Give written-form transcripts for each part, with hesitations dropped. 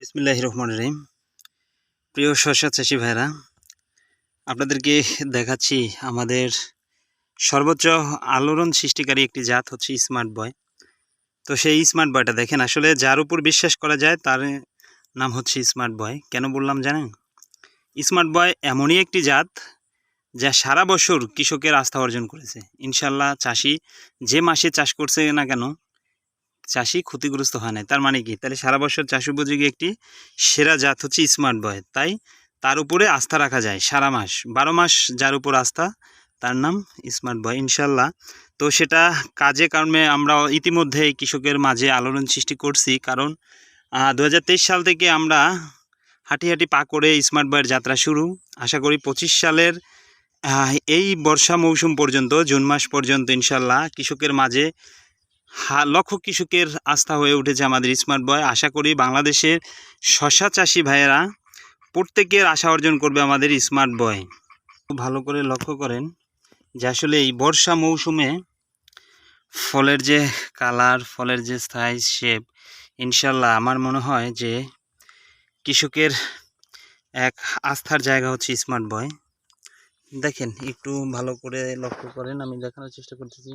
বিসমিল্লাহির রহমানির রহিম। প্রিয় শস্য চাষি ভাইরা, আপনাদেরকে দেখাচ্ছি আমাদের সর্বোচ্চ আলোড়ন সৃষ্টিকারী একটি জাত হচ্ছে স্মার্ট বয়। তো সেই স্মার্ট বয়টা দেখেন, আসলে যার উপর বিশ্বাস করা যায় তার নাম হচ্ছে স্মার্ট বয়। কেন বললাম জানেন? স্মার্ট বয় এমনই একটি জাত যা সারা বছর কৃষকের আস্থা অর্জন করেছে। ইনশাল্লাহ চাষি যে মাসে চাষ করছে না কেন, চাষি ক্ষতিগ্রস্ত হয় না। তার মানে কি? তাহলে সারা বছর চাষ উপযোগী একটি সেরা জাত হচ্ছে স্মার্ট বয়। তাই তার উপরে আস্থা রাখা যায় সারা মাস, 12 মাস যার উপর আস্থা তার নাম স্মার্ট বয় ইনশাল্লাহ। তো সেটা কাজে কর্মে আমরা ইতিমধ্যে কৃষকের মাঝে আলোড়ন সৃষ্টি করছি, কারণ 2023 সাল থেকে আমরা হাঁটি হাঁটি পা করে স্মার্ট বয়ের যাত্রা শুরু। আশা করি 25 সালের এই বর্ষা মৌসুম পর্যন্ত, জুন মাস পর্যন্ত ইনশাল্লাহ কৃষকের মাঝে লক্ষ কৃষকের আস্থা হয়ে উঠেছে আমাদের স্মার্ট বয়। আশা করি বাংলাদেশের শশা চাষি ভাইয়েরা প্রত্যেকের আশা অর্জন করবে আমাদের স্মার্ট বয়। ভালো করে লক্ষ্য করেন যে আসলে এই বর্ষা মৌসুমে ফলের যে কালার, ফলের যে সাইজ, শেপ, ইনশাল্লাহ আমার মনে হয় যে কৃষকের এক আস্থার জায়গা হচ্ছে স্মার্ট বয়। দেখেন, একটু ভালো করে লক্ষ্য করেন, আমি দেখানোর চেষ্টা করতেছি।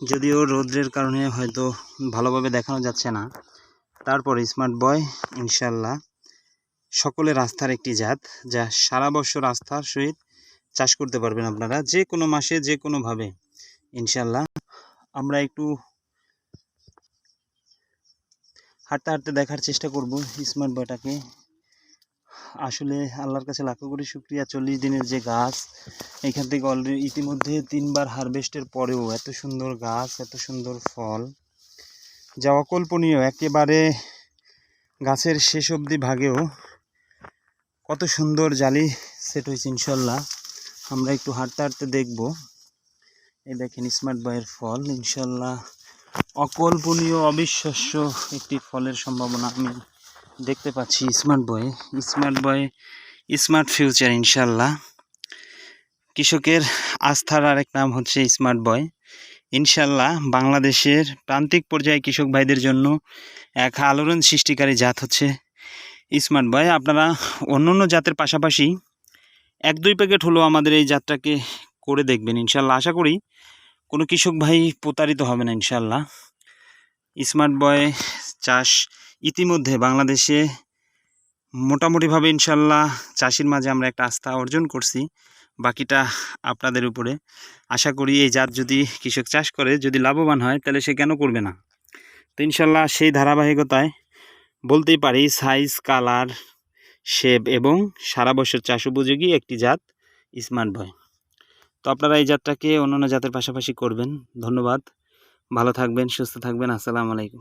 যদিও রৌদ্রের কারণে হয়তো ভালোভাবে দেখানো যাচ্ছে না, তারপরে স্মার্ট বয় ইনশাল্লাহ সকলের আস্থার একটি জাত, যা সারা বছর আস্থার সহিত চাষ করতে পারবেন আপনারা, যে কোনো মাসে যে কোনোভাবে ইনশাল্লাহ। আমরা একটু হাঁটতে হাঁটতে দেখার চেষ্টা করব স্মার্ট বয়টাকে। আসলে আল্লাহর কাছে লাখো কোটি শুকরিয়া, 40 দিনের যে গাছ, এখান থেকে অলরেডি ইতিমধ্যে 3বার হারভেস্টের পরেও এত সুন্দর গাছ, এত সুন্দর ফল, যা অকল্পনীয়। একেবারে গাছের শেষ অবধি ভাগেও কত সুন্দর জালি সেট হয়েছে ইনশাল্লাহ। আমরা একটু হাঁটতে হাঁটতে দেখব। এই দেখেন স্মার্ট বয়ের ফল, ইনশাল্লাহ অকল্পনীয়, অবিশ্বাস্য একটি ফলের সম্ভাবনা আমি দেখতে পাচ্ছি স্মার্ট বয়ে। স্মার্ট বয়, স্মার্ট ফিউচার ইনশাল্লাহ। কৃষকের আস্থার আরেক নাম হচ্ছে স্মার্ট বয়। ইনশাল্লাহ বাংলাদেশের প্রান্তিক পর্যায়ে কৃষক ভাইদের জন্য এক আলোড়ন সৃষ্টিকারী জাত হচ্ছে স্মার্ট বয়। আপনারা অন্য অন্য জাতের পাশাপাশি 1-2 প্যাকেট হলেও আমাদের এই জাতটাকে করে দেখবেন ইনশাল্লাহ। আশা করি কোনো কৃষক ভাই প্রতারিত হবে না ইনশাল্লাহ। স্মার্ট বয় চাষ ইতিমধ্যে বাংলাদেশে মোটামুটিভাবে ইনশাল্লাহ চাষির মাঝে আমরা একটা আস্থা অর্জন করছি, বাকিটা আপনাদের উপরে। আশা করি এই জাত যদি কৃষক চাষ করে, যদি লাভবান হয়, তাহলে সে কেন করবে না? তো ইনশাল্লাহ সেই ধারাবাহিকতায় বলতেই পারি সাইজ, কালার, শেপ এবং সারা বছর চাষ উপযোগী একটি জাত স্মার্ট বয়। তো আপনারা এই জাতটাকে অন্যান্য জাতের পাশাপাশি করবেন। ধন্যবাদ, ভালো থাকবেন, সুস্থ থাকবেন। আসসালামু আলাইকুম।